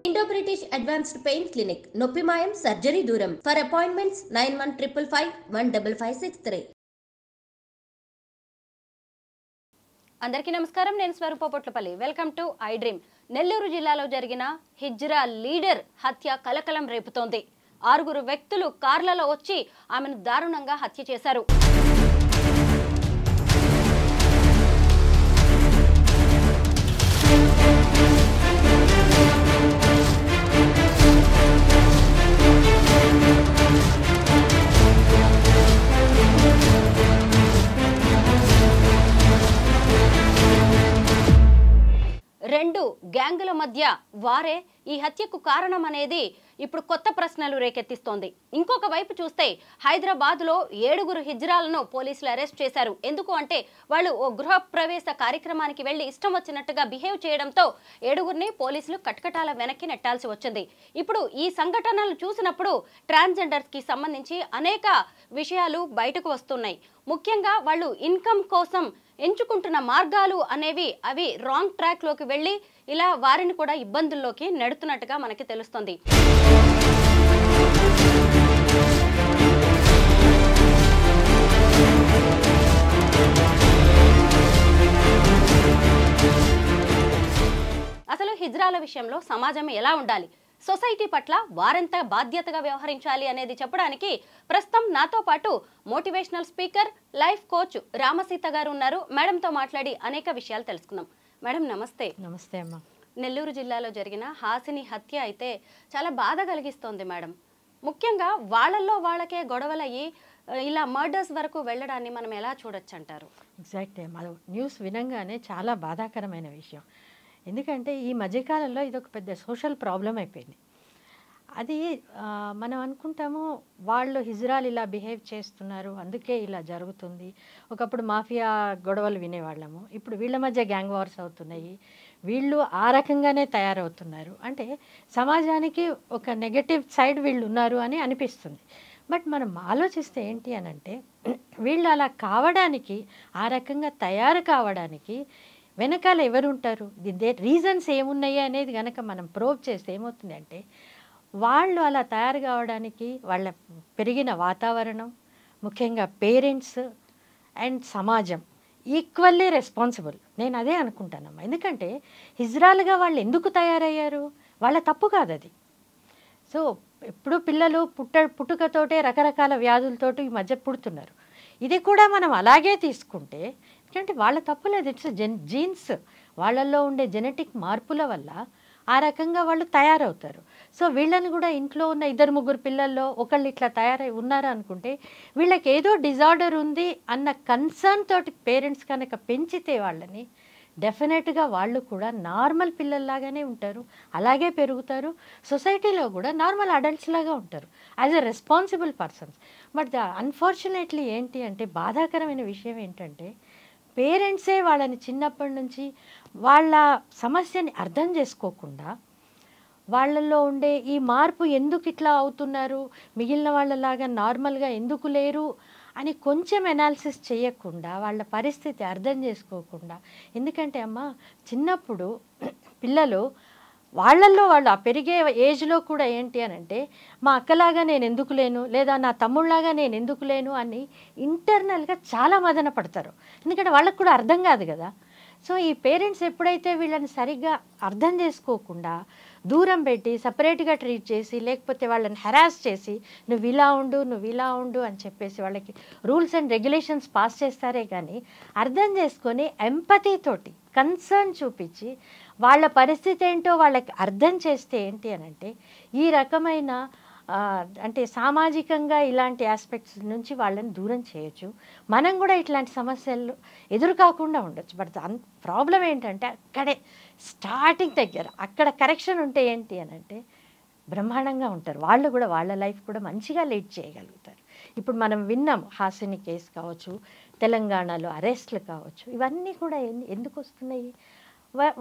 Indo-British Advanced Pain Clinic, Noppimayam Surgery Duram. For appointments 9155515563. అందరికీ నమస్కారం. నేను స్వరూపపొట్లపల్లి. Welcome to I dream. Nellore జిల్లాలో జరిగిన హిజ్రా లీడర్ హత్య కలకలం రేపుతోంది. 6 వ్యక్తులు కార్లలో వచ్చి ఆమెను దారుణంగా హత్య చేశారు. రెండు గ్యాంగుల మధ్య వారే ఈ హత్యకు కారణం అనేది ఇప్పుడు కొత్త ప్రశ్నలు రేకెత్తిస్తోంది. ఇంకొక వైపు చూస్తే హైదరాబాద్లో 7 హిజ్రాలను పోలీసులు అరెస్ట్ చేశారు. ఎందుకు అంటే వాళ్ళు ఓ గృహ ప్రవేశ కార్యక్రమానికి వెళ్లి ఇష్టం వచ్చినట్టుగా బిహేవ్ చేయడంతో 7 పోలీసులు కటకటాల వెనక్కి నెట్టాల్సి వచ్చింది. ఇప్పుడు ఈ సంఘటనలు చూసినప్పుడు ట్రాన్స్జెండర్స్ కి సంబంధించి అనేక విషయాలు బయటకు వస్తున్నాయి. ముఖ్యంగా వాళ్ళు ఇన్కమ్ కోసం ఎంచుకుంటున్న మార్గాలు అనేవి అవి రాంగ్ ట్రాక్ లోకి వెళ్ళి ఇలా వారిని కూడా ఇబ్బందుల్లోకి నెడుతున్నట్టుగా మనకి తెలుస్తుంది. అసలు హిజ్రాల విషయంలో సమాజం ఎలా ఉండాలి, సొసైటీ పట్ల వారెంత బాధ్యతగా వ్యవహరించాలి అనేది చెప్పడానికి ప్రస్తుతం నాతో పాటు motivational speaker, life coach Ramaseetha గారు ఉన్నారు. మేడంతో మాట్లాడి అనేక విషయాలు తెలుసుకుందాం. మేడం నమస్తే. నమస్తే అమ్మా. నెల్లూరు జిల్లాలో జరిగిన హాసిని హత్య అయితే చాలా బాధ కలిగిస్తోంది మేడం. ముఖ్యంగా వాళ్ళల్లో వాళ్ళకే గొడవలయ్యి ఇలా మర్డర్స్ వరకు వెళ్ళడాన్ని మనం ఎలా చూడొచ్చు అంటారు? ఎగ్జాక్ట్లీ అమ్మా. న్యూస్ వినంగానే చాలా బాధాకరమైన విషయం. ఎందుకంటే ఈ మధ్యకాలంలో ఇది ఒక పెద్ద సోషల్ ప్రాబ్లం అయిపోయింది. అది మనం అనుకుంటాము వాళ్ళు హిజ్రాలు ఇలా బిహేవ్ చేస్తున్నారు అందుకే ఇలా జరుగుతుంది. ఒకప్పుడు మాఫియా గొడవలు వినేవాళ్ళము, ఇప్పుడు వీళ్ళ మధ్య గ్యాంగ్ వార్స్ అవుతున్నాయి, వీళ్ళు ఆ రకంగానే తయారవుతున్నారు అంటే సమాజానికి ఒక నెగటివ్ సైడ్ వీళ్ళు ఉన్నారు అని అనిపిస్తుంది. బట్ మనం ఆలోచిస్తే ఏంటి అని అంటే వీళ్ళు అలా కావడానికి, ఆ రకంగా తయారు కావడానికి వెనకాల ఎవరుంటారు, రీజన్స్ ఏమున్నాయి అనేది కనుక మనం ప్రోబ్ చేస్తే ఏమవుతుంది అంటే వాళ్ళు అలా తయారు కావడానికి వాళ్ళ పెరిగిన వాతావరణం, ముఖ్యంగా పేరెంట్స్ అండ్ సమాజం ఈక్వల్లీ రెస్పాన్సిబుల్. నేను అదే అనుకుంటానమ్మా. ఎందుకంటే హిజ్రాలుగా వాళ్ళు ఎందుకు తయారయ్యారు, వాళ్ళ తప్పు కాదు అది. సో ఎప్పుడు పిల్లలు పుట్టుకతోటే రకరకాల వ్యాధులతోటి ఈ మధ్య పుడుతున్నారు. ఇది కూడా మనం అలాగే తీసుకుంటే ఎందుకంటే వాళ్ళ తప్పు లేదు, ఇట్స్ జీన్స్, వాళ్ళల్లో ఉండే జెనెటిక్ మార్పుల వల్ల ఆ రకంగా వాళ్ళు తయారవుతారు. సో వీళ్ళని కూడా ఇంట్లో ఉన్న 2-3 పిల్లల్లో ఒకళ్ళు ఇట్లా తయారై ఉన్నారు అనుకుంటే వీళ్ళకి ఏదో డిజార్డర్ ఉంది అన్న కన్సర్న్ తోటి పేరెంట్స్ కనుక పెంచితే వాళ్ళని డెఫినెట్గా వాళ్ళు కూడా నార్మల్ పిల్లల్లాగానే ఉంటారు, అలాగే పెరుగుతారు, సొసైటీలో కూడా నార్మల్ అడల్ట్స్ లాగా ఉంటారు as a responsible persons. But unfortunately ఏంటి అంటే బాధాకరమైన విషయం ఏంటంటే పేరెంట్సే వాళ్ళని చిన్నప్పటి నుంచి వాళ్ళ సమస్యని అర్థం చేసుకోకుండా వాళ్ళల్లో ఉండే ఈ మార్పు ఎందుకు ఇట్లా అవుతున్నారు, మిగిలిన వాళ్ళలాగా నార్మల్గా ఎందుకు లేరు అని కొంచెం ఎనాలిసిస్ చేయకుండా, వాళ్ళ పరిస్థితి అర్థం చేసుకోకుండా. ఎందుకంటే అమ్మ చిన్నప్పుడు పిల్లలు వాళ్ళల్లో వాళ్ళు ఆ పెరిగే ఏజ్లో కూడా ఏంటి అని అంటే మా అక్కలాగా నేను ఎందుకు లేను, లేదా నా తమ్ముళ్ళలాగా నేను ఎందుకు లేను అని ఇంటర్నల్గా చాలా మదన పడతారు. ఎందుకంటే వాళ్ళకు కూడా అర్థం కాదు కదా. సో ఈ పేరెంట్స్ ఎప్పుడైతే వీళ్ళని సరిగ్గా అర్థం చేసుకోకుండా దూరం పెట్టి సపరేట్గా ట్రీట్ చేసి, లేకపోతే వాళ్ళని హెరాస్ చేసి నువ్వు ఇలా ఉండు అని చెప్పేసి వాళ్ళకి రూల్స్ అండ్ రెగ్యులేషన్స్ పాస్ చేస్తారే కానీ అర్థం చేసుకొని ఎంపతీతోటి కన్సర్న్ చూపించి వాళ్ళ పరిస్థితి ఏంటో వాళ్ళకి అర్థం చేస్తే ఏంటి అని అంటే ఈ రకమైన అంటే సామాజికంగా ఇలాంటి ఆస్పెక్ట్స్ నుంచి వాళ్ళని దూరం చేయొచ్చు. మనం కూడా ఇట్లాంటి సమస్యలు ఎదురు కాకుండా ఉండొచ్చు. బట్ ప్రాబ్లం ఏంటంటే అక్కడే స్టార్టింగ్ దగ్గర అక్కడ కరెక్షన్ ఉంటే ఏంటి అని అంటే బ్రహ్మాండంగా ఉంటారు వాళ్ళు కూడా, వాళ్ళ లైఫ్ కూడా మంచిగా లీడ్ చేయగలుగుతారు. ఇప్పుడు మనం విన్నాం హాసిని కేసు కావచ్చు, తెలంగాణలో అరెస్ట్లు కావచ్చు, ఇవన్నీ కూడా ఎందుకు వస్తున్నాయి,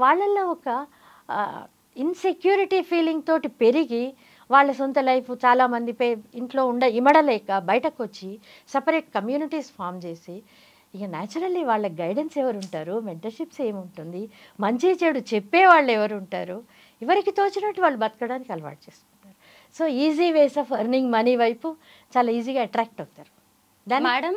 వాళ్ళల్లో ఒక ఇన్సెక్యూరిటీ ఫీలింగ్ తోటి పెరిగి వాళ్ళ సొంత లైఫ్ చాలామంది ఇంట్లో ఇమడలేక బయటకు వచ్చి సపరేట్ కమ్యూనిటీస్ ఫామ్ చేసి ఇక న్యాచురల్లీ వాళ్ళకి గైడెన్స్ ఎవరు ఉంటారు, మెంటర్షిప్స్ ఏముంటుంది, మంచి చెడు చెప్పేవాళ్ళు ఎవరు ఉంటారు, ఎవరికి తోచినట్టు వాళ్ళు బతకడానికి అలవాటు చేసుకుంటారు. So easy ways of earning money వైపు చాలా ఈజీగా అట్రాక్ట్ అవుతారు. మేడం,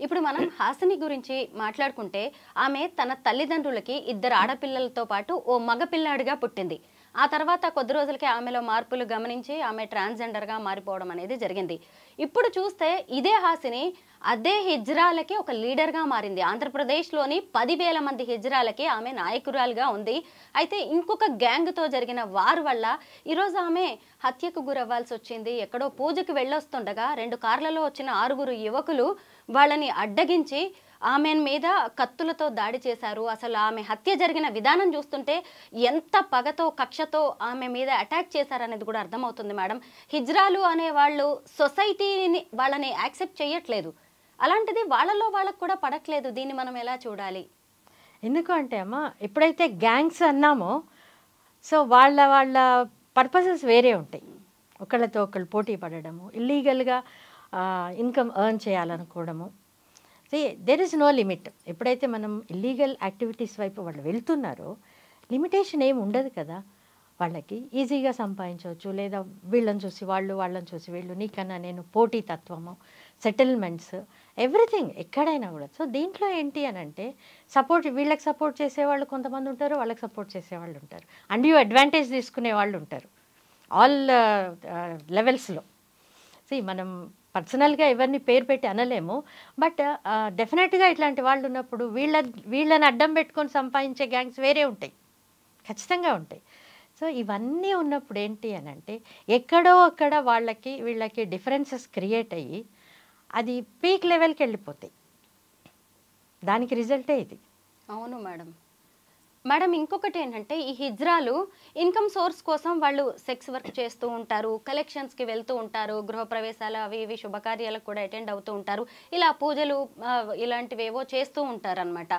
ఇప్పుడు మనం హాసిని గురించి మాట్లాడుకుంటే ఆమె తన తల్లిదండ్రులకి 2 ఆడపిల్లలతో పాటు ఓ మగ పిల్లాడిగా పుట్టింది. ఆ తర్వాత కొద్ది రోజులకే ఆమెలో మార్పులు గమనించి ఆమె ట్రాన్స్జెండర్గా మారిపోవడం అనేది జరిగింది. ఇప్పుడు చూస్తే ఇదే హాసిని అదే హిజ్రాలకి ఒక లీడర్గా మారింది. ఆంధ్రప్రదేశ్లోని 10,000 మంది హిజ్రాలకి ఆమె నాయకురాలుగా ఉంది. అయితే ఇంకొక గ్యాంగ్తో జరిగిన వార్ వల్ల ఈరోజు ఆమె హత్యకు గురవ్వాల్సి వచ్చింది. ఎక్కడో పూజకి వెళ్ళొస్తుండగా 2 కార్లలో వచ్చిన 6 యువకులు వాళ్ళని అడ్డగించి ఆమె మీద కత్తులతో దాడి చేశారు. అసలు ఆమె హత్య జరిగిన విధానం చూస్తుంటే ఎంత పగతో కక్షతో ఆమె మీద అటాక్ చేశారనేది కూడా అర్థమవుతుంది మేడం. హిజ్రాలు అనే వాళ్ళు సొసైటీని వాళ్ళని యాక్సెప్ట్ చేయట్లేదు. అలాంటిది వాళ్ళలో వాళ్ళకు కూడా పడట్లేదు. దీన్ని మనం ఎలా చూడాలి? ఎందుకు అంటే అమ్మ, ఎప్పుడైతే గ్యాంగ్స్ అన్నామో సో వాళ్ళ పర్పసెస్ వేరే ఉంటాయి. ఒకళ్ళతో ఒకళ్ళు పోటీ పడడము, ఇల్లీగల్గా ఇన్కమ్ ఎర్న్ చేయాలనుకోవడము. There is no limit. ఎప్పుడైతే మనం ఇల్లీగల్ యాక్టివిటీస్ వైపు వాళ్ళు వెళ్తున్నారో లిమిటేషన్ ఏమి ఉండదు కదా. వాళ్ళకి ఈజీగా సంపాదించవచ్చు. లేదా వీళ్ళని చూసి వాళ్ళు, వాళ్ళని చూసి వీళ్ళు, నీకన్నా నేను, పోటీ తత్వము, సెటిల్మెంట్స్, ఎవ్రీథింగ్ ఎక్కడైనా కూడా. సో దీంట్లో ఏంటి అని అంటే వీళ్ళకి సపోర్ట్ చేసేవాళ్ళు కొంతమంది ఉంటారు, వాళ్ళకి సపోర్ట్ చేసేవాళ్ళు ఉంటారు, అండ్ అడ్వాంటేజ్ తీసుకునే వాళ్ళు ఉంటారు ఆల్ లెవెల్స్లో. మనం పర్సనల్గా ఎవరిని పేరు పెట్టి అనలేము, బట్ డెఫినెట్గా ఇట్లాంటి వాళ్ళు ఉన్నప్పుడు వీళ్ళని అడ్డం పెట్టుకొని సంపాదించే గ్యాంగ్స్ వేరే ఉంటాయి, ఖచ్చితంగా ఉంటాయి. సో ఇవన్నీ ఉన్నప్పుడు ఏంటి అని అంటే ఎక్కడో అక్కడ వీళ్ళకి డిఫరెన్సెస్ క్రియేట్ అయ్యి అది పీక్ లెవెల్కి వెళ్ళిపోతాయి. దానికి రిజల్టే ఇది. అవును మేడం. మేడం, ఇంకొకటి ఏంటంటే ఈ హిజ్రాలు ఇన్కమ్ సోర్స్ కోసం వాళ్ళు సెక్స్ వర్క్ చేస్తూ ఉంటారు, కలెక్షన్స్కి వెళ్తూ ఉంటారు, గృహప్రవేశాలు అవి ఇవి శుభకార్యాలకు కూడా అటెండ్ అవుతూ ఉంటారు, ఇలా పూజలు ఇలాంటివేవో చేస్తూ ఉంటారు అనమాట.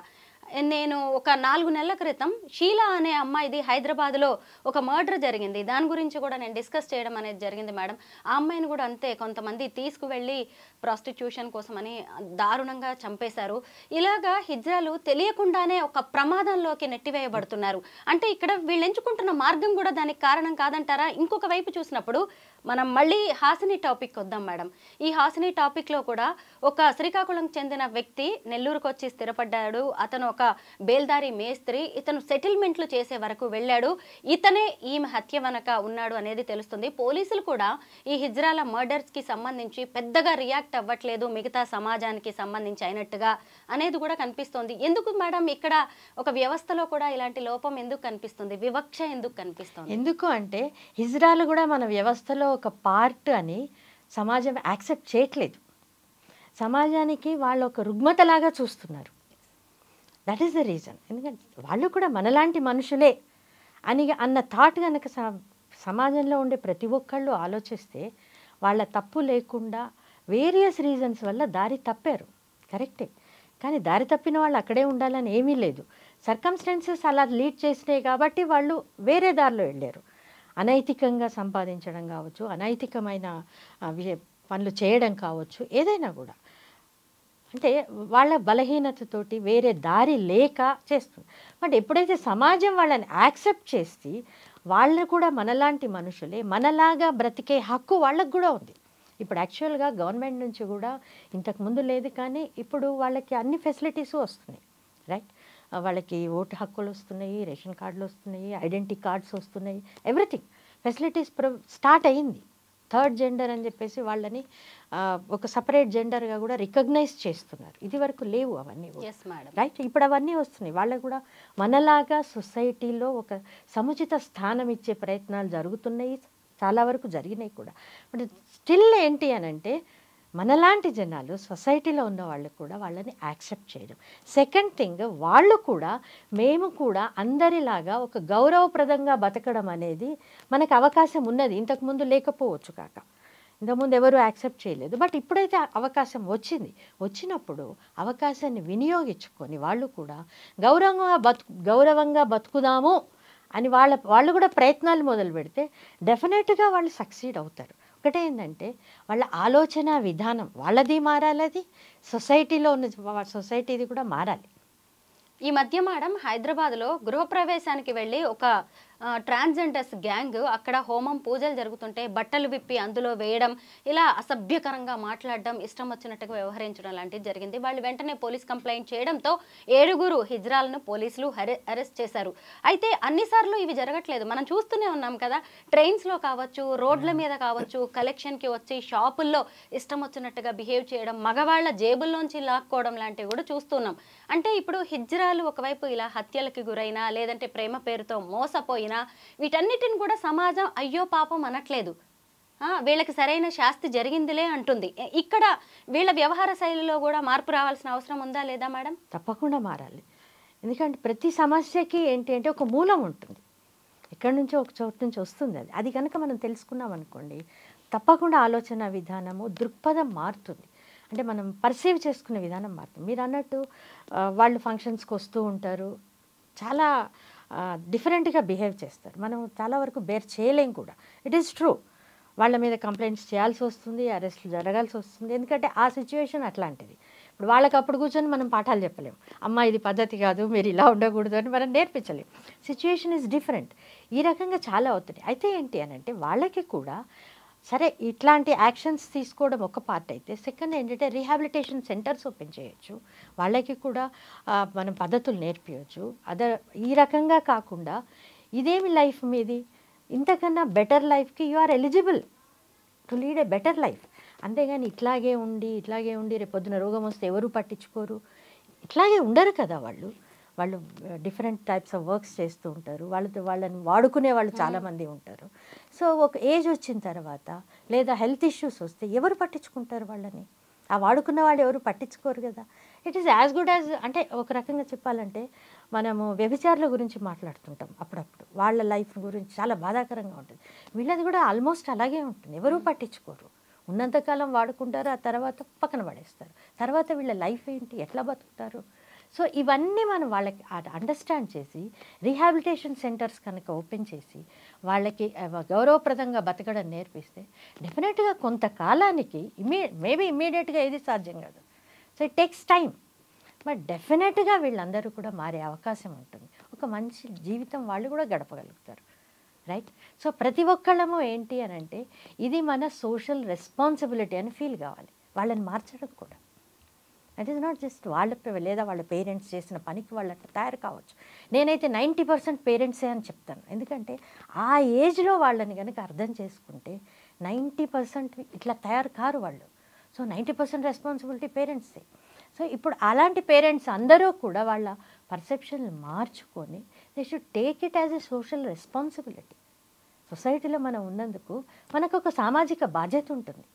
నేను ఒక 4 నెలల క్రితం షీలా అనే అమ్మాయిది హైదరాబాద్లో ఒక మర్డర్ జరిగింది. దాని గురించి కూడా నేను డిస్కస్ చేయడం అనేది జరిగింది మేడం. ఆ అమ్మాయిని కూడా అంతే కొంతమంది తీసుకువెళ్ళి ప్రాస్టిట్యూషన్ కోసమని దారుణంగా చంపేశారు. ఇలాగా హిజ్రాలు తెలియకుండానే ఒక ప్రమాదంలోకి నెట్టివేయబడుతున్నారు. అంటే ఇక్కడ వీళ్ళు ఎంచుకుంటున్న మార్గం కూడా దానికి కారణం కాదంటారా? ఇంకొక వైపు చూసినప్పుడు మనం మళ్ళీ హాసిని టాపిక్ వద్దాం మేడం. ఈ హాసిని టాపిక్లో కూడా ఒక శ్రీకాకుళం చెందిన వ్యక్తి నెల్లూరుకు వచ్చి స్థిరపడ్డాడు. అతను ఒక బేల్దారి మేస్త్రి. ఇతను సెటిల్మెంట్లు చేసే వరకు వెళ్ళాడు. ఇతనే ఈమె హత్య వెనక ఉన్నాడు అనేది తెలుస్తుంది. పోలీసులు కూడా ఈ హిజ్రాల మర్డర్స్కి సంబంధించి పెద్దగా రియాక్ట్ అవ్వట్లేదు, మిగతా సమాజానికి సంబంధించి అయినట్టుగా అనేది కూడా కనిపిస్తోంది. ఎందుకు మేడం ఇక్కడ ఒక వ్యవస్థలో కూడా ఇలాంటి లోపం ఎందుకు కనిపిస్తుంది? వివక్ష ఎందుకు కనిపిస్తుంది? ఎందుకు అంటే హిజ్రాలు కూడా మన వ్యవస్థలో ఒక పార్ట్ అని సమాజం యాక్సెప్ట్ చేయట్లేదు. సమాజానికి వాళ్ళు ఒక రుగ్మతలాగా చూస్తున్నారు. That is the reason. ఎందుకంటే వాళ్ళు కూడా మనలాంటి మనుషులే అన్న థాట్ కనుక సమాజంలో ఉండే ప్రతి ఒక్కళ్ళు ఆలోచిస్తే వాళ్ళ తప్పు లేకుండా వేరియస్ రీజన్స్ వల్ల దారి తప్పారు, కరెక్టే. కానీ దారి తప్పిన వాళ్ళు అక్కడే ఉండాలని ఏమీ లేదు. సర్కమ్స్టెన్సెస్ అలా లీడ్ చేసినాయి కాబట్టి వాళ్ళు వేరే దారిలో వెళ్ళారు. అనైతికంగా సంపాదించడం కావచ్చు, అనైతికమైన పనులు చేయడం కావచ్చు, ఏదైనా కూడా అంటే వాళ్ళ బలహీనతతోటి వేరే దారి లేక చేస్తుంది. బట్ ఎప్పుడైతే సమాజం వాళ్ళని యాక్సెప్ట్ చేసి వాళ్ళు కూడా మనలాంటి మనుషులే, మనలాగా బ్రతికే హక్కు వాళ్ళకు కూడా ఉంది. ఇప్పుడు యాక్చువల్గా గవర్నమెంట్ నుంచి కూడా ఇంతకుముందు లేదు, కానీ ఇప్పుడు వాళ్ళకి అన్ని ఫెసిలిటీస్ వస్తున్నాయి, రైట్. వాళ్ళకి ఓటు హక్కులు వస్తున్నాయి, రేషన్ కార్డులు వస్తున్నాయి, ఐడెంటిటీ కార్డ్స్ వస్తున్నాయి, ఎవ్రీథింగ్ ఫెసిలిటీస్ స్టార్ట్ అయ్యింది. థర్డ్ జెండర్ అని చెప్పేసి వాళ్ళని ఒక సపరేట్ జెండర్గా కూడా రికగ్నైజ్ చేస్తున్నారు. ఇది వరకు లేవు అవన్నీ, రైట్. ఇప్పుడు అవన్నీ వస్తున్నాయి. వాళ్ళకు కూడా మనలాగా సొసైటీలో ఒక సముచిత స్థానం ఇచ్చే ప్రయత్నాలు జరుగుతున్నాయి, చాలా వరకు జరిగినాయి కూడా. బట్ స్టిల్ ఏంటి అని అంటే మనలాంటి జనాలు సొసైటీలో ఉన్న వాళ్ళు కూడా వాళ్ళని యాక్సెప్ట్ చేయడం. సెకండ్ థింగ్, వాళ్ళు కూడా మేము కూడా అందరిలాగా ఒక గౌరవప్రదంగా బతకడం అనేది మనకు అవకాశం ఉన్నది. ఇంతకుముందు లేకపోవచ్చు కాక, ఇంతకుముందు ఎవరు యాక్సెప్ట్ చేయలేదు. బట్ ఇప్పుడైతే అవకాశం వచ్చినప్పుడు అవకాశాన్ని వినియోగించుకొని వాళ్ళు కూడా గౌరవంగా బతుకుదాము అని వాళ్ళు కూడా ప్రయత్నాలు మొదలు పెడితే డెఫినెట్గా వాళ్ళు సక్సీడ్ అవుతారు. ఒకటే ఏంటంటే వాళ్ళ ఆలోచన విధానం వాళ్ళది మారాలి, అది సొసైటీలో ఉన్న సొసైటీది కూడా మారాలి. ఈ మధ్య మేడం హైదరాబాద్లో గృహప్రవేశానికి వెళ్ళి ఒక ట్రాన్స్జెండర్స్ గ్యాంగ్ అక్కడ హోమం పూజలు జరుగుతుంటే బట్టలు విప్పి అందులో వేయడం, ఇలా అసభ్యకరంగా మాట్లాడడం, ఇష్టం వచ్చినట్టుగా వ్యవహరించడం లాంటిది జరిగింది. వాళ్ళు వెంటనే పోలీస్ కంప్లైంట్ చేయడంతో 7 హిజ్రాలను పోలీసులు అరెస్ట్ చేశారు. అయితే అన్నిసార్లు ఇవి జరగట్లేదు, మనం చూస్తూనే ఉన్నాం కదా. ట్రైన్స్లో కావచ్చు, రోడ్ల మీద కావచ్చు, కలెక్షన్కి వచ్చి షాపుల్లో ఇష్టం వచ్చినట్టుగా బిహేవ్ చేయడం, మగవాళ్ళ జేబుల్లోంచి లాక్కోవడం లాంటివి కూడా చూస్తున్నాం. అంటే ఇప్పుడు హిజ్రాలు ఒకవైపు ఇలా హత్యలకి గురైనా, లేదంటే ప్రేమ పేరుతో మోసపోయినా, వీటన్నిటిని కూడా సమాజం అయ్యో పాపం అనట్లేదు, వీళ్ళకి సరైన శాస్తి జరిగిందిలే అంటుంది. ఇక్కడ వీళ్ళ వ్యవహార శైలిలో కూడా మార్పు రావాల్సిన అవసరం ఉందా లేదా మేడం? తప్పకుండా మారాలి. ఎందుకంటే ప్రతి సమస్యకి ఏంటి అంటే ఒక మూలం ఉంటుంది, ఎక్కడి నుంచో ఒక చోటు నుంచి వస్తుంది. అది కనుక మనం తెలుసుకున్నాం అనుకోండి, తప్పకుండా ఆలోచన విధానము, దృక్పథం మారుతుంది. అంటే మనం పర్సీవ్ చేసుకునే విధానం మారుతుంది. మీరు అన్నట్టు వాళ్ళు ఫంక్షన్స్కి వస్తూ ఉంటారు, చాలా డిఫరెంట్గా బిహేవ్ చేస్తారు. మనం చాలా వరకు బేర్ చేయలేం కూడా. ఇట్ ఈస్ ట్రూ, వాళ్ళ మీద కంప్లైంట్స్ చేయాల్సి వస్తుంది, అరెస్టులు జరగాల్సి వస్తుంది. ఎందుకంటే ఆ సిచ్యువేషన్ అట్లాంటిది. ఇప్పుడు వాళ్ళకి అప్పుడు కూర్చొని మనం పాఠాలు చెప్పలేము, అమ్మ ఇది పద్ధతి కాదు, మీరు ఇలా ఉండకూడదు అని మనం నేర్పించలేము. Situation is different. ఈ రకంగా చాలా అవుతుంది. అయితే ఏంటి అని అంటే వాళ్ళకి కూడా సరే ఇట్లాంటి యాక్షన్స్ తీసుకోవడం ఒక పార్ట్ అయితే, సెకండ్ ఏంటంటే రీహాబిలిటేషన్ సెంటర్స్ ఓపెన్ చేయొచ్చు, వాళ్ళకి కూడా మనం పద్ధతులు నేర్పించవచ్చు. ఈ రకంగా కాకుండా ఇదేమి లైఫ్ మీది, ఇంతకన్నా బెటర్ లైఫ్కి you are eligible to lead a better life. అంతేగాని ఇట్లాగే ఉండి రేపొద్దున రోగం వస్తే ఎవరు పట్టించుకోరు, ఇట్లాగే ఉండరు కదా. వాళ్ళు డిఫరెంట్ టైప్స్ ఆఫ్ వర్క్స్ చేస్తూ ఉంటారు, వాళ్ళని వాడుకునే వాళ్ళు చాలామంది ఉంటారు. సో ఒక ఏజ్ వచ్చిన తర్వాత లేదా హెల్త్ ఇష్యూస్ వస్తే ఎవరు పట్టించుకుంటారు వాళ్ళని? ఆ వాడుకున్న వాళ్ళు ఎవరు పట్టించుకోరు కదా. It is as good as, అంటే ఒక రకంగా చెప్పాలంటే మనము వ్యభిచారుల గురించి మాట్లాడుతుంటాం అప్పుడప్పుడు, వాళ్ళ లైఫ్ గురించి చాలా బాధాకరంగా ఉంటుంది. వీళ్ళది కూడా ఆల్మోస్ట్ అలాగే ఉంటుంది, ఎవరూ పట్టించుకోరు, ఉన్నంతకాలం వాడుకుంటారు, ఆ తర్వాత పక్కన పడేస్తారు. తర్వాత వీళ్ళ లైఫ్ ఏంటి, ఎట్లా బతుకుతారు? సో ఇవన్నీ మనం వాళ్ళకి అండర్స్టాండ్ చేసి రీహాబిలిటేషన్ సెంటర్స్ కనుక ఓపెన్ చేసి వాళ్ళకి గౌరవప్రదంగా బతకడం నేర్పిస్తే డెఫినెట్గా కొంతకాలానికి మేబీ ఇమ్మీడియట్గా ఏది సాధ్యం కాదు. So it takes time, but డెఫినెట్గా వీళ్ళందరూ కూడా మారే అవకాశం ఉంటుంది. ఒక మంచి జీవితం వాళ్ళు కూడా గడపగలుగుతారు. రైట్. సో ప్రతి ఒక్కళ్ళము ఏంటి అని అంటే ఇది మన సోషల్ రెస్పాన్సిబిలిటీ అని ఫీల్ కావాలి, వాళ్ళని మార్చడం కూడా. ఇట్ ఈస్ నాట్ జస్ట్ లేదా వాళ్ళ పేరెంట్స్ చేసిన పనికి వాళ్ళు అట్లా తయారు కావచ్చు. నేనైతే 90% పేరెంట్సే అని చెప్తాను. ఎందుకంటే ఆ ఏజ్లో వాళ్ళని కనుక అర్థం చేసుకుంటే 90% ఇట్లా తయారు కారు వాళ్ళు. So 90% responsibility పేరెంట్సే. సో ఇప్పుడు అలాంటి పేరెంట్స్ అందరూ కూడా వాళ్ళ పర్సెప్షన్లు మార్చుకొని they should take it as a social responsibility. సొసైటీలో మనం ఉన్నందుకు మనకు ఒక సామాజిక బాధ్యత ఉంటుంది,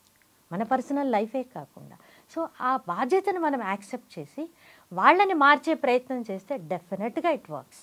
మన పర్సనల్ లైఫే కాకుండా. సో ఆ బాధ్యతను మనం యాక్సెప్ట్ చేసి వాళ్ళని మార్చే ప్రయత్నం చేస్తే డెఫినెట్గా ఇట్ వర్క్స్.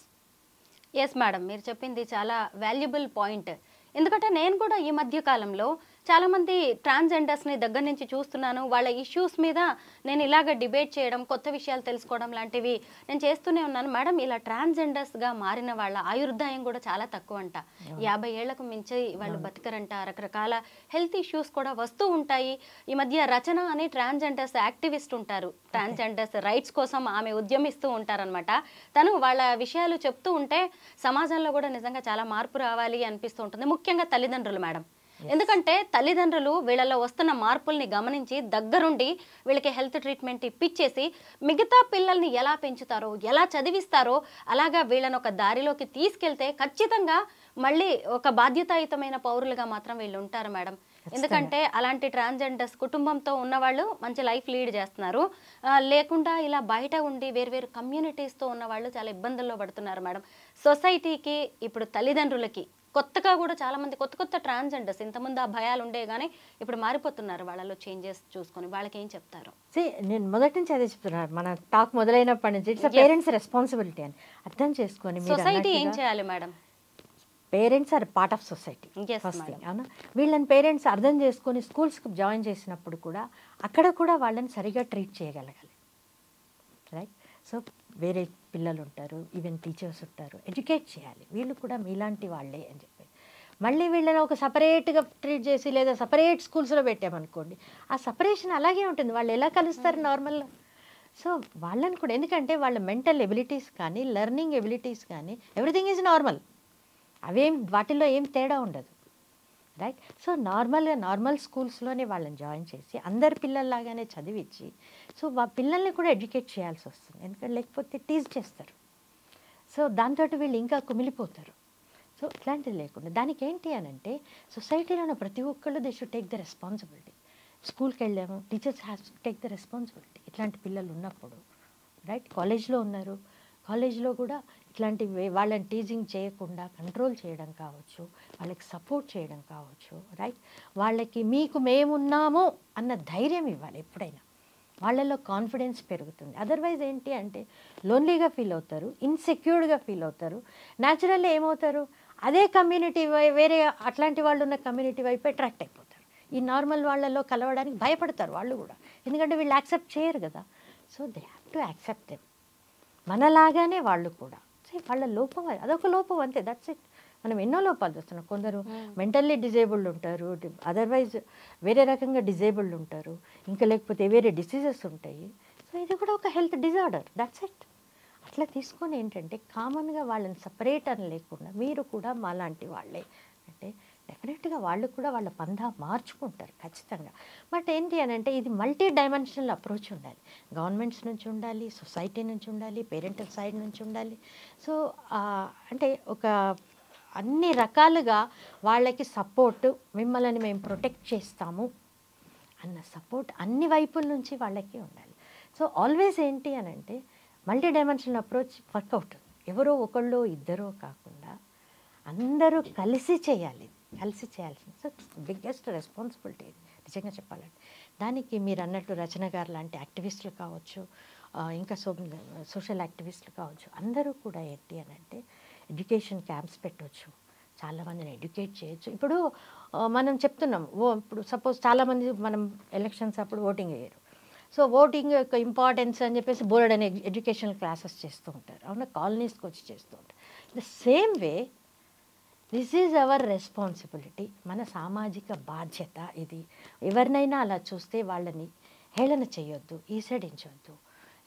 ఎస్ మేడం, మీరు చెప్పింది చాలా వాల్యుబుల్ పాయింట్. ఎందుకంటే నేను కూడా ఈ మధ్య కాలంలో చాలామంది ట్రాన్స్జెండర్స్ని దగ్గర నుంచి చూస్తున్నాను. వాళ్ళ ఇష్యూస్ మీద నేను ఇలాగ డిబేట్ చేయడం, కొత్త విషయాలు తెలుసుకోవడం లాంటివి నేను చేస్తూనే ఉన్నాను. మేడం, ఇలా ట్రాన్స్జెండర్స్గా మారిన వాళ్ళ ఆయుర్దాయం కూడా చాలా తక్కువ అంట. 50 ఏళ్లకు మించి వాళ్ళు బతకరంట. రకరకాల హెల్త్ ఇష్యూస్ కూడా వస్తూ ఉంటాయి. ఈ మధ్య రచన అని ట్రాన్స్జెండర్స్ యాక్టివిస్ట్ ఉంటారు, ట్రాన్స్జెండర్స్ రైట్స్ కోసం ఆమె ఉద్యమిస్తూ ఉంటారనమాట. తను వాళ్ళ విషయాలు చెప్తూ ఉంటే సమాజంలో కూడా నిజంగా చాలా మార్పు రావాలి అనిపిస్తూ ఉంటుంది, ముఖ్యంగా తల్లిదండ్రులు మేడం. ఎందుకంటే తల్లిదండ్రులు వీళ్ళలో వస్తున్న మార్పుల్ని గమనించి దగ్గరుండి వీళ్ళకి హెల్త్ ట్రీట్మెంట్ ఇప్పించేసి మిగతా పిల్లల్ని ఎలా పెంచుతారో, ఎలా చదివిస్తారో అలాగా వీళ్ళని ఒక దారిలోకి తీసుకెళ్తే ఖచ్చితంగా మళ్ళీ ఒక బాధ్యతాయుతమైన పౌరులుగా మాత్రం వీళ్ళు ఉంటారు మేడం. ఎందుకంటే అలాంటి ట్రాన్స్జెండర్స్ కుటుంబంతో ఉన్నవాళ్ళు మంచి లైఫ్ లీడ్ చేస్తున్నారు, లేకుండా ఇలా బయట ఉండి వేర్వేరు కమ్యూనిటీస్తో ఉన్నవాళ్ళు చాలా ఇబ్బందుల్లో పడుతున్నారు మేడం. సొసైటీకి, ఇప్పుడు తల్లిదండ్రులకి కొత్తగా కూడా చాలా మంది కొత్త ట్రాన్స్జెండర్స్, ఇంతకుముందు ఆ భయాలు ఉండే కానీ ఇప్పుడు మారిపోతున్నారు, వాళ్ళలో చేంజెస్ చూసుకొని వాళ్ళకి ఏం చెప్తారు? నేను మొదటి నుంచి అదే చెప్తున్నాను, మన టాక్ మొదలైనప్పటి నుంచి ఇట్స్ పేరెంట్స్ రెస్పాన్సిబిలిటీ అని అర్థం చేసుకొని సొసైటీ ఏం చేయాలి madam? Parents are part of society first thing. అవునా, వీళ్ళని పేరెంట్స్ అర్థం చేసుకొని స్కూల్స్కి జాయిన్ చేసినప్పుడు కూడా అక్కడ కూడా వాళ్ళని సరిగా ట్రీట్ చేయగలగాలి. రైట్. సో వేరే పిల్లలు ఉంటారు, ఈవెన్ టీచర్స్ ఉంటారు, ఎడ్యుకేట్ చేయాలి, వీళ్ళు కూడా మీలాంటి వాళ్ళే అని చెప్పి. మళ్ళీ వీళ్ళని ఒక సపరేట్గా ట్రీట్ చేసి లేదా సపరేట్ స్కూల్స్లో పెట్టామనుకోండి, ఆ సపరేషన్ అలాగే ఉంటుంది, వాళ్ళు ఎలా కలుస్తారు నార్మల్గా. సో వాళ్ళని కూడా, ఎందుకంటే వాళ్ళ మెంటల్ ఎబిలిటీస్ కానీ లెర్నింగ్ ఎబిలిటీస్ కానీ ఎవ్రీథింగ్ ఈజ్ నార్మల్. వాటిలో ఏం తేడా ఉండదు, రైట్. సో నార్మల్ స్కూల్స్లోనే వాళ్ళని జాయిన్ చేసి అందరి పిల్లల్లాగానే చదివించి, సో పిల్లల్ని కూడా ఎడ్యుకేట్ చేయాల్సి వస్తుంది, ఎందుకంటే లేకపోతే టీజ్ చేస్తారు. సో దాంతో వీళ్ళు ఇంకా కుమిలిపోతారు. సో ఇట్లాంటిది లేకుండా దానికి ఏంటి అని అంటే సొసైటీలో ఉన్న ప్రతి ఒక్కళ్ళు they should take the responsibility. స్కూల్కి వెళ్ళాము, teachers has to take the responsibility ఇట్లాంటి పిల్లలు ఉన్నప్పుడు, రైట్. కాలేజ్లో ఉన్నారు, కాలేజ్లో కూడా ఇట్లాంటి వాళ్ళని టీజింగ్ చేయకుండా కంట్రోల్ చేయడం కావచ్చు, వాళ్ళకి సపోర్ట్ చేయడం కావచ్చు, రైట్. వాళ్ళకి మీకు మేమున్నాము అన్న ధైర్యం ఇవ్వాలి ఎప్పుడైనా, వాళ్ళలో కాన్ఫిడెన్స్ పెరుగుతుంది. అదర్వైజ్ ఏంటి అంటే లోన్లీగా ఫీల్ అవుతారు, ఇన్సెక్యూర్డ్గా ఫీల్ అవుతారు. న్యాచురల్లీ ఏమవుతారు, అదే కమ్యూనిటీ వేరే అట్లాంటి వాళ్ళు ఉన్న కమ్యూనిటీ వైపు అట్రాక్ట్ అయిపోతారు. ఈ నార్మల్ వాళ్ళలో కలవడానికి భయపడతారు వాళ్ళు కూడా, ఎందుకంటే వీళ్ళు యాక్సెప్ట్ చేయరు కదా. So they have to accept them. మనలాగానే వాళ్ళు కూడా వాళ్ళ లోపం, అదొక లోపం అంతే, దట్స్ ఇట్. మనం ఎన్నో లోపాలు చూస్తున్నాం. కొందరు మెంటల్లీ డిజేబుల్డ్ ఉంటారు, అదర్వైజ్ వేరే రకంగా డిజేబుల్డ్ ఉంటారు, ఇంకా లేకపోతే వేరే డిసీజెస్ ఉంటాయి. సో ఇది కూడా ఒక హెల్త్ డిజార్డర్, దట్స్ ఇట్. అట్లా తీసుకొని ఏంటంటే కామన్గా వాళ్ళని సపరేట్ అని లేకుండా మీరు కూడా మాలాంటి వాళ్ళే అంటే డెఫినెట్గా వాళ్ళు కూడా వాళ్ళ పందా మార్చుకుంటారు ఖచ్చితంగా. బట్ ఏంటి అని అంటే ఇది మల్టీ డైమెన్షనల్ అప్రోచ్ ఉండాలి, గవర్నమెంట్స్ నుంచి ఉండాలి, సొసైటీ నుంచి ఉండాలి, పేరెంటల్ సైడ్ నుంచి ఉండాలి. సో అంటే ఒక అన్ని రకాలుగా వాళ్ళకి సపోర్టు, మిమ్మల్ని మేము ప్రొటెక్ట్ చేస్తాము అన్న సపోర్ట్ అన్ని వైపుల నుంచి వాళ్ళకి ఉండాలి. సో ఆల్వేస్ ఏంటి అని అంటే మల్టీ డైమెన్షనల్ అప్రోచ్ వర్కౌట్. ఎవరో ఒకళ్ళు ఇద్దరో కాకుండా అందరూ కలిసి చేయాలి, కలిసి చేయాల్సింది. సో బిగ్గెస్ట్ రెస్పాన్సిబిలిటీ ఇది నిజంగా చెప్పాలంటే. దానికి మీరు అన్నట్టు రచన గారు లాంటి యాక్టివిస్టులు కావచ్చు, ఇంకా సోషల్ యాక్టివిస్టులు కావచ్చు, అందరూ కూడా ఏంటి అని అంటే ఎడ్యుకేషన్ క్యాంప్స్ పెట్టవచ్చు, చాలామందిని ఎడ్యుకేట్ చేయొచ్చు. ఇప్పుడు మనం చెప్తున్నాం, ఇప్పుడు సపోజ్ చాలామంది మనం ఎలక్షన్స్ అప్పుడు ఓటింగ్ వేయరు. సో ఓటింగ్ యొక్క ఇంపార్టెన్స్ అని చెప్పేసి బోర్డ్ అనే ఎడ్యుకేషనల్ క్లాసెస్ చేస్తూ ఉంటారు, అవునా, కాలనీస్కి వచ్చి చేస్తూ ఉంటారు. The same way this is our responsibility, మన సామాజిక బాధ్యత ఇది. ఎవరినైనా అలా చూస్తే వాళ్ళని హేళన చేయొద్దు, ఈసడించొద్దు,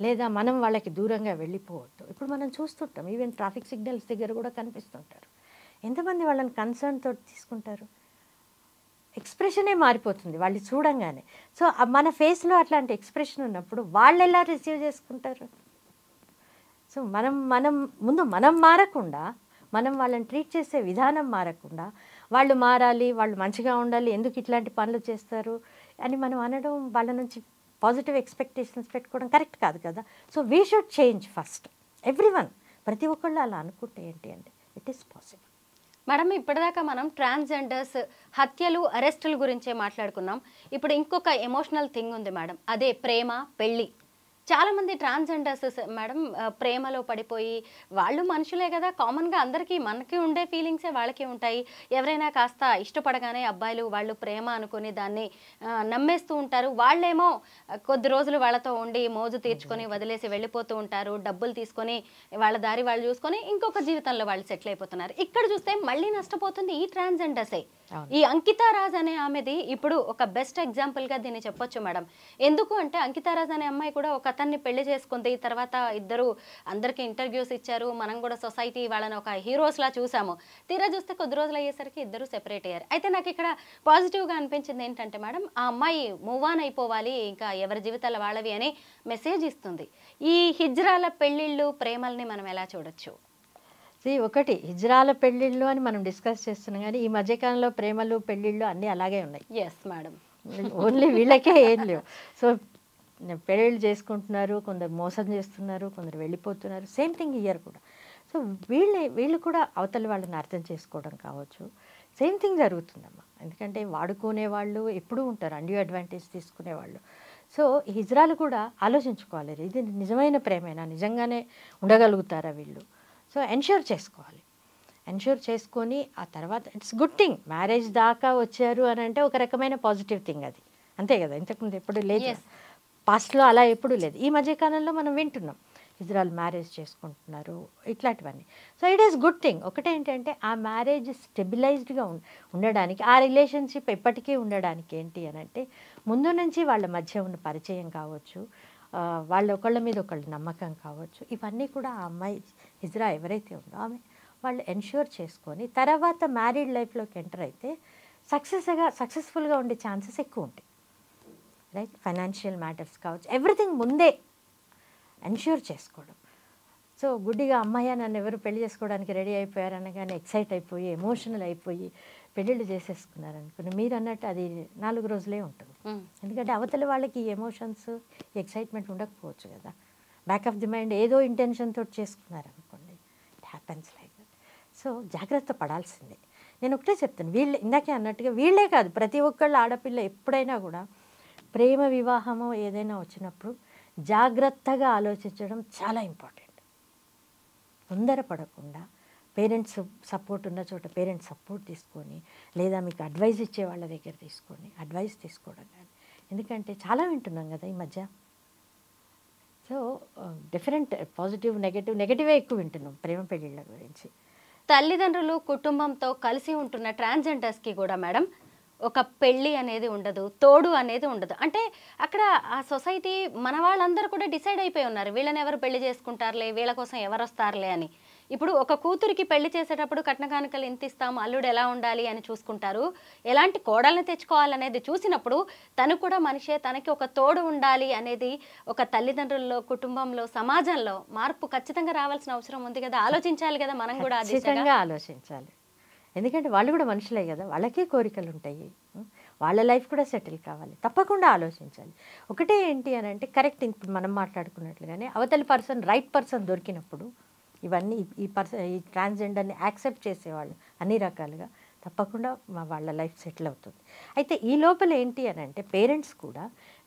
లేదా మనం వాళ్ళకి దూరంగా వెళ్ళిపోవద్దు. ఇప్పుడు మనం చూస్తుంటాం, ఈవెన్ ట్రాఫిక్ సిగ్నల్స్ దగ్గర కూడా కనిపిస్తుంటారు. ఎంతమంది వాళ్ళని కన్సర్న్ తోటి తీసుకుంటారు, ఎక్స్ప్రెషనే మారిపోతుంది వాళ్ళు చూడంగానే. సో మన ఫేస్లో అట్లాంటి ఎక్స్ప్రెషన్ ఉన్నప్పుడు వాళ్ళు ఎలా రిసీవ్ చేసుకుంటారు? సో మనం ముందు మనం మారకుండా, మనం వాళ్ళని ట్రీట్ చేసే విధానం మారకుండా, వాళ్ళు మారాలి, వాళ్ళు మంచిగా ఉండాలి, ఎందుకు ఇట్లాంటి పనులు చేస్తారు అని మనం అనడం, వాళ్ళ నుంచి పాజిటివ్ ఎక్స్పెక్టేషన్స్ పెట్టుకోవడం కరెక్ట్ కాదు కదా. So we should change first, everyone, ప్రతి ఒక్కళ్ళు అలా అనుకుంటే ఏంటి అంటే ఇట్ ఈస్ పాసిబుల్. మేడం, ఇప్పటిదాకా మనం ట్రాన్స్జెండర్స్ హత్యలు, అరెస్టుల గురించే మాట్లాడుకున్నాం. ఇప్పుడు ఇంకొక ఎమోషనల్ థింగ్ ఉంది మేడం, అదే ప్రేమ, పెళ్ళి. చాలామంది ట్రాన్స్జెండర్స్ మేడం ప్రేమలో పడిపోయి, వాళ్ళు మనుషులే కదా, కామన్గా అందరికీ మనకి ఉండే ఫీలింగ్సే వాళ్ళకి ఉంటాయి. ఎవరైనా కాస్త ఇష్టపడగానే అబ్బాయిలు వాళ్ళు ప్రేమ అనుకుని దాన్ని నమ్మేస్తూ ఉంటారు. వాళ్ళేమో కొద్ది రోజులు వాళ్ళతో ఉండి మోజు తీర్చుకొని వదిలేసి వెళ్ళిపోతూ ఉంటారు, డబ్బులు తీసుకొని వాళ్ళ దారి వాళ్ళు చూసుకొని ఇంకొక జీవితంలో వాళ్ళు సెటిల్ అయిపోతున్నారు. ఇక్కడ చూస్తే మళ్ళీ నష్టపోతుంది ఈ ట్రాన్స్జెండర్సే. ఈ అంకితా రాజ్ అనే ఆమెది ఇప్పుడు ఒక బెస్ట్ ఎగ్జాంపుల్గా దీన్ని చెప్పొచ్చు మేడం. ఎందుకు అంటే అంకితా రాజ్ అనే అమ్మాయి కూడా ఒక అతన్ని పెళ్లి చేసుకుంది, తర్వాత ఇద్దరు అందరికీ ఇంటర్వ్యూస్ ఇచ్చారు, మనం కూడా సొసైటీ వాళ్ళని ఒక హీరోస్లా చూసాము. తీరా చూస్తే కొద్ది రోజులు అయ్యేసరికి ఇద్దరు సెపరేట్ అయ్యారు. అయితే నాకు ఇక్కడ పాజిటివ్గా అనిపించింది ఏంటంటే మేడం, ఆ అమ్మాయి మూవ్ ఆన్ అయిపోవాలి, ఇంకా ఎవరి జీవితాల వాళ్ళవి అని మెసేజ్ ఇస్తుంది. ఈ హిజ్రాల పెళ్ళిళ్ళు, ప్రేమల్ని మనం ఎలా చూడొచ్చు? ఒకటి హిజ్రాల పెళ్ళిళ్ళు అని మనం డిస్కస్ చేస్తున్నాం, కానీ ఈ మధ్యకాలంలో ప్రేమలు, పెళ్ళిళ్ళు అన్నీ అలాగే ఉన్నాయి. ఎస్ మేడం, ఓన్లీ వీళ్ళకే ఏం లేవు. సో పెళ్ళిళ్ళు చేసుకుంటున్నారు, కొందరు మోసం చేస్తున్నారు, కొందరు వెళ్ళిపోతున్నారు. సేమ్ థింగ్ ఇయర్ కూడా. సో వీళ్ళు కూడా అవతలి వాళ్ళని అర్థం చేసుకోవడం కావచ్చు, సేమ్ థింగ్ జరుగుతుందమ్మా. ఎందుకంటే వాడుకునే వాళ్ళు ఎప్పుడూ ఉంటారు, అన్యూ అడ్వాంటేజ్ తీసుకునేవాళ్ళు. సో హిజ్రాలు కూడా ఆలోచించుకోవాలి, ఇది నిజమైన ప్రేమేనా, నిజంగానే ఉండగలుగుతారా వీళ్ళు. సో ఎన్ష్యూర్ చేసుకోవాలి, ఎన్ష్యూర్ చేసుకొని ఆ తర్వాత ఇట్స్ గుడ్ థింగ్. మ్యారేజ్ దాకా వచ్చారు అని అంటే ఒక రకమైన పాజిటివ్ థింగ్ అది, అంతే కదా. ఇంతకుముందు ఎప్పుడు లేదు, పాస్ట్లో అలా ఎప్పుడూ లేదు. ఈ మధ్యకాలంలో మనం వింటున్నాం ఇజ్రాయల్ మ్యారేజ్ చేసుకుంటున్నారు, ఇట్లాంటివన్నీ. So it is good thing. ఒకటేంటంటే ఆ మ్యారేజ్ స్టెబిలైజ్డ్గా ఉండడానికి, ఆ రిలేషన్షిప్ ఎప్పటికీ ఉండడానికి ఏంటి అని అంటే ముందు నుంచి వాళ్ళ మధ్య ఉన్న పరిచయం కావచ్చు, వాళ్ళ ఒకళ్ళ మీద ఒకళ్ళు నమ్మకం కావచ్చు, ఇవన్నీ కూడా ఆ అమ్మాయి హిజ్రా ఎవరైతే ఉందో ఆమె వాళ్ళు ఎన్ష్యూర్ చేసుకొని తర్వాత మ్యారీడ్ లైఫ్లోకి ఎంటర్ అయితే సక్సెస్ఫుల్గా ఉండే ఛాన్సెస్ ఎక్కువ ఉంటాయి. రైట్, ఫైనాన్షియల్ మ్యాటర్స్ కావచ్చు, ఎవ్రీథింగ్ ముందే ఎన్ష్యూర్ చేసుకోవడం. సో గుడ్డిగా అమ్మాయి నన్ను ఎవరు పెళ్లి చేసుకోవడానికి రెడీ అయిపోయారు అనగానే ఎక్సైట్ అయిపోయి ఎమోషనల్ అయిపోయి పెళ్ళిళ్ళు చేసేసుకున్నారు అనుకుని మీరు అన్నట్టు అది 4 రోజులే ఉంటుంది. ఎందుకంటే అవతల వాళ్ళకి ఈ ఎమోషన్స్ ఎక్సైట్మెంట్ ఉండకపోవచ్చు కదా. బ్యాక్ ఆఫ్ ది మైండ్ ఏదో ఇంటెన్షన్ తోటి చేసుకున్నారు అనుకోండి, it happens like that. So జాగ్రత్త పడాల్సిందే. నేను ఒకటే చెప్తాను, ఇందాకే అన్నట్టుగా వీళ్ళే కాదు, ప్రతి ఒక్కళ్ళు ఆడపిల్ల ఎప్పుడైనా కూడా ప్రేమ వివాహము ఏదైనా వచ్చినప్పుడు జాగ్రత్తగా ఆలోచించడం చాలా ఇంపార్టెంట్. తొందరపడకుండా పేరెంట్స్ సపోర్ట్ ఉన్న చోట పేరెంట్స్ సపోర్ట్ తీసుకొని, లేదా మీకు అడ్వైస్ ఇచ్చే వాళ్ళ దగ్గర తీసుకొని అడ్వైస్ తీసుకోవడం కానీ. ఎందుకంటే చాలా వింటున్నాం కదా ఈ మధ్య. సో డిఫరెంట్ పాజిటివ్ నెగటివే ఎక్కువ వింటున్నాం ప్రేమ పెళ్ళిళ్ళ గురించి. తల్లిదండ్రులు కుటుంబంతో కలిసి ఉంటున్న ట్రాన్స్జెండర్స్కి కూడా మేడం ఒక పెళ్ళి అనేది ఉండదు, తోడు అనేది ఉండదు. అంటే అక్కడ ఆ సొసైటీ మన వాళ్ళందరూ కూడా డిసైడ్ అయిపోయి ఉన్నారు, వీళ్ళని ఎవరు పెళ్లి చేసుకుంటారులే, వీళ్ళ కోసం ఎవరు వస్తారులే అని. ఇప్పుడు ఒక కూతురికి పెళ్లి చేసేటప్పుడు కట్న కానుకలు ఎంత ఇస్తాము, అల్లుడు ఎలా ఉండాలి అని చూసుకుంటారు. ఎలాంటి కోడల్ని తెచ్చుకోవాలనేది చూసినప్పుడు తను కూడా మనిషే, తనకి ఒక తోడు ఉండాలి అనేది ఒక తల్లిదండ్రుల్లో, కుటుంబంలో, సమాజంలో మార్పు ఖచ్చితంగా రావాల్సిన అవసరం ఉంది కదా. ఆలోచించాలి కదా మనం కూడా. ఖచ్చితంగా ఆలోచించాలి. ఎందుకంటే వాళ్ళు కూడా మనుషులే కదా, వాళ్ళకే కోరికలు ఉంటాయి, వాళ్ళ లైఫ్ కూడా సెటిల్ కావాలి. తప్పకుండా ఆలోచించాలి. ఒకటే ఏంటి అని అంటే కరెక్ట్, ఇప్పుడు మనం మాట్లాడుకున్నట్లుగానే అవతలి పర్సన్ రైట్ పర్సన్ దొరికినప్పుడు ఇవన్నీ ఈ ట్రాన్స్జెండర్ని యాక్సెప్ట్ చేసేవాళ్ళు అన్ని రకాలుగా తప్పకుండా వాళ్ళ లైఫ్ సెటిల్ అవుతుంది. అయితే ఈ లోపల ఏంటి అని అంటే పేరెంట్స్ కూడా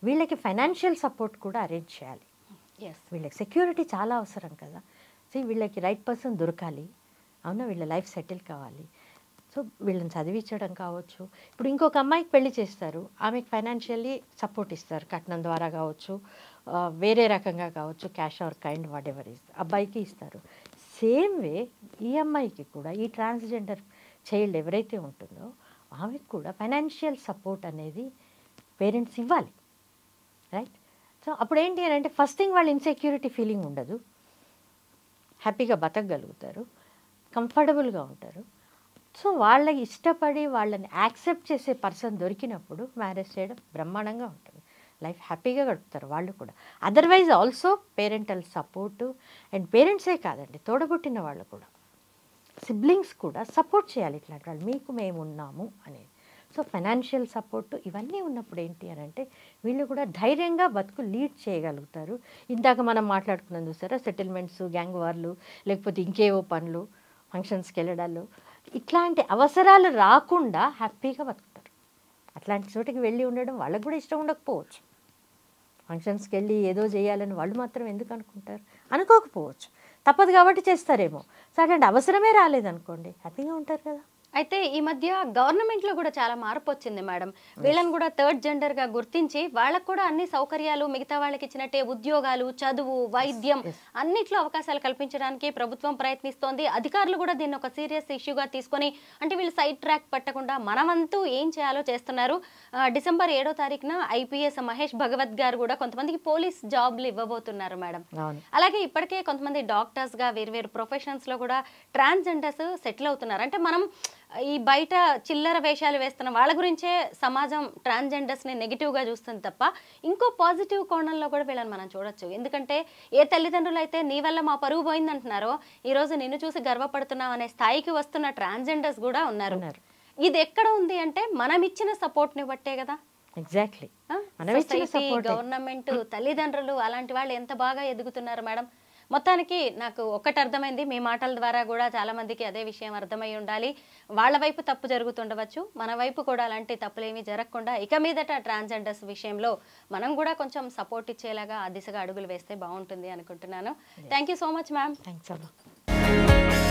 వీళ్ళకి ఫైనాన్షియల్ సపోర్ట్ కూడా అరేంజ్ చేయాలి. వీళ్ళకి సెక్యూరిటీ చాలా అవసరం కదా. సో వీళ్ళకి రైట్ పర్సన్ దొరకాలి, అవునా, వీళ్ళ లైఫ్ సెటిల్ కావాలి. సో వీళ్ళని చదివించడం కావచ్చు. ఇప్పుడు ఇంకొక అమ్మాయికి పెళ్లి చేస్తారు, ఆమెకు ఫైనాన్షియల్లీ సపోర్ట్ ఇస్తారు, కట్నం ద్వారా కావచ్చు, వేరే రకంగా కావచ్చు, cash or kind what ever అబ్బాయికి ఇస్తారు. సేమ్ వే ఈ అమ్మాయికి కూడా ఈ ట్రాన్స్జెండర్ చైల్డ్ ఎవరైతే ఉంటుందో ఆమెకు కూడా ఫైనాన్షియల్ సపోర్ట్ అనేది పేరెంట్స్ ఇవ్వాలి. రైట్. సో అప్పుడు ఏంటి అని అంటే ఫస్ట్ థింగ్ వాళ్ళు ఇన్సెక్యూరిటీ ఫీలింగ్ ఉండదు, హ్యాపీగా బతకగలుగుతారు, కంఫర్టబుల్గా ఉంటారు. సో వాళ్ళకి ఇష్టపడి వాళ్ళని యాక్సెప్ట్ చేసే పర్సన్ దొరికినప్పుడు మ్యారేజ్ చేయడం బ్రహ్మాండంగా ఉంటుంది, లైఫ్ హ్యాపీగా గడుపుతారు వాళ్ళు కూడా. Otherwise also parental support, and పేరెంట్సే కాదండి, తోడబుట్టిన వాళ్ళు కూడా, సిబ్లింగ్స్ కూడా సపోర్ట్ చేయాలి ఇట్లాంటి వాళ్ళు, మీకు మేము ఉన్నాము అనేది. సో ఫైనాన్షియల్ సపోర్టు ఇవన్నీ ఉన్నప్పుడు ఏంటి అని అంటే వీళ్ళు కూడా ధైర్యంగా బతుకు లీడ్ చేయగలుగుతారు. ఇందాక మనం మాట్లాడుకున్నాం చూసారా, సెటిల్మెంట్స్, గ్యాంగ్ వార్లు, లేకపోతే ఇంకేవో పనులు, ఫంక్షన్స్కి వెళ్ళడాలు, ఇట్లాంటి అవసరాలు రాకుండా హ్యాపీగా బతుకుతారు. అట్లాంటి చోటికి వెళ్ళి ఉండడం వాళ్ళకు కూడా ఇష్టం ఉండకపోవచ్చు. ఫంక్షన్స్కి వెళ్ళి ఏదో చేయాలని వాళ్ళు మాత్రం ఎందుకు అనుకుంటారు, అనుకోకపోవచ్చు, తప్పదు కాబట్టి చేస్తారేమో. సో అట్లాంటి అవసరమే రాలేదనుకోండి హ్యాపీగా ఉంటారు కదా. అయితే ఈ మధ్య గవర్నమెంట్లో కూడా చాలా మార్పు వచ్చింది మేడం. వీళ్ళని కూడా థర్డ్ జెండర్గా గుర్తించి వాళ్ళకు కూడా అన్ని సౌకర్యాలు మిగతా వాళ్ళకి ఇచ్చినట్టే ఉద్యోగాలు, చదువు, వైద్యం అన్నిట్లో అవకాశాలు కల్పించడానికి ప్రభుత్వం ప్రయత్నిస్తోంది. అధికారులు కూడా దీన్ని ఒక సీరియస్ ఇష్యూగా తీసుకొని, అంటే వీళ్ళు సైడ్ ట్రాక్ పట్టకుండా మనమంతూ ఏం చేయాలో చేస్తున్నారు. డిసెంబర్ 7వ తారీఖున ఐపీఎస్ మహేష్ భగవత్ గారు కూడా కొంతమందికి పోలీస్ జాబ్లు ఇవ్వబోతున్నారు మేడం. అలాగే ఇప్పటికే కొంతమంది డాక్టర్స్గా వేరు ప్రొఫెషన్స్లో కూడా ట్రాన్స్జెండర్స్ సెటిల్ అవుతున్నారు. అంటే మనం ఈ బయట చిల్లర వేషాలు వేస్తున్న వాళ్ళ గురించే సమాజం ట్రాన్స్జెండర్స్ని నెగిటివ్గా చూస్తుంది తప్ప ఇంకో పాజిటివ్ కోణంలో కూడా వీళ్ళని మనం చూడొచ్చు. ఎందుకంటే ఏ తల్లిదండ్రులు అయితే నీ వల్ల మా పరువు పోయిందంటున్నారో ఈరోజు నిన్ను చూసి గర్వపడుతున్నావు అనే స్థాయికి వస్తున్న ట్రాన్స్జెండర్స్ కూడా ఉన్నారు. ఇది ఎక్కడ ఉంది అంటే మనం ఇచ్చిన సపోర్ట్ని బట్టే కదా. ఎగ్జాక్ట్లీ, గవర్నమెంట్, తల్లిదండ్రులు అలాంటి వాళ్ళు ఎంత బాగా ఎదుగుతున్నారు మేడం. మొత్తానికి నాకు ఒక్కటి అర్థమైంది, మీ మాటల ద్వారా కూడా చాలా మందికి అదే విషయం అర్థమై ఉండాలి. వాళ్ళ వైపు తప్పు జరుగుతుండవచ్చు, మన వైపు కూడా అలాంటి తప్పులేమీ జరగకుండా ఇక మీదట ట్రాన్స్జెండర్స్ విషయంలో మనం కూడా కొంచెం సపోర్ట్ ఇచ్చేలాగా ఆ దిశగా అడుగులు వేస్తే బాగుంటుంది అనుకుంటున్నాను. Thank you so much ma'am. Thanks.